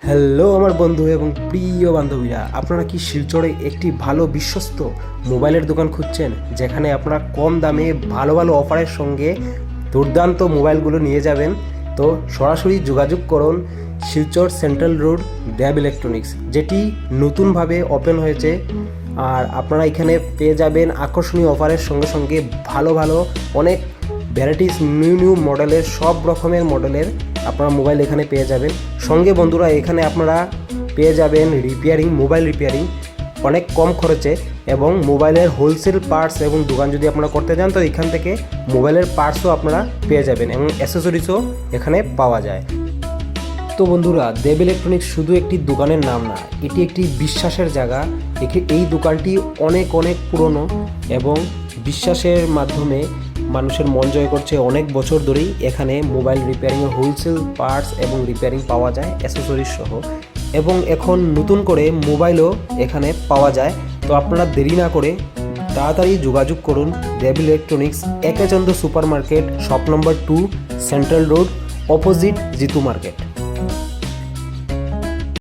Hello আমার বন্ধু এবং প্রিয় বান্ধবীরা, আপনারা কি শিলচরে একটি ভালো বিশ্বস্ত মোবাইলের দোকান খুঁজছেন, যেখানে আপনারা কম দামে ভালো ভালো অফারের সঙ্গে দুর্দান্ত মোবাইলগুলো নিয়ে যাবেন? তো সরাসরি যোগাযোগ করুন শিলচর সেন্ট্রাল রোড ড্যাব ইলেকট্রনিক্স, যেটি নতুনভাবে ওপেন হয়েছে। আর আপনারা এখানে পেয়ে যাবেন আকর্ষণীয় অফারের সঙ্গে সঙ্গে ভালো ভালো অনেক ভ্যারাইটিস নিউ মডেলের, সব রকমের মডেলের আপনারা মোবাইল এখানে পেয়ে যাবেন। সঙ্গে বন্ধুরা, এখানে আপনারা পেয়ে যাবেন মোবাইল রিপেয়ারিং অনেক কম খরচে, এবং মোবাইলের হোলসেল পার্টস এবং দোকান যদি আপনারা করতে চান তো এখান থেকে মোবাইলের পার্টসও আপনারা পেয়ে যাবেন এবং অ্যাসেসরিজও এখানে পাওয়া যায়। তো বন্ধুরা, দেব ইলেকট্রনিক্স শুধু একটি দোকানের নাম না, এটি একটি বিশ্বাসের জায়গা। এই দোকানটি অনেক পুরনো এবং বিশ্বাসের মাধ্যমে মানুষের মন জয় করছে অনেক বছর ধরেই। এখানে মোবাইল রিপেয়ারিংয়ের হোলসেল পার্টস এবং রিপেয়ারিং পাওয়া যায় অ্যাসেসরিজ সহ, এবং এখন নতুন করে মোবাইলও এখানে পাওয়া যায়। তো আপনারা দেরি না করে তাড়াতাড়ি যোগাযোগ করুন দেব ইলেকট্রনিক্স, একেচন্দ্র super market, shop number 2, central road, opposite Jitu market.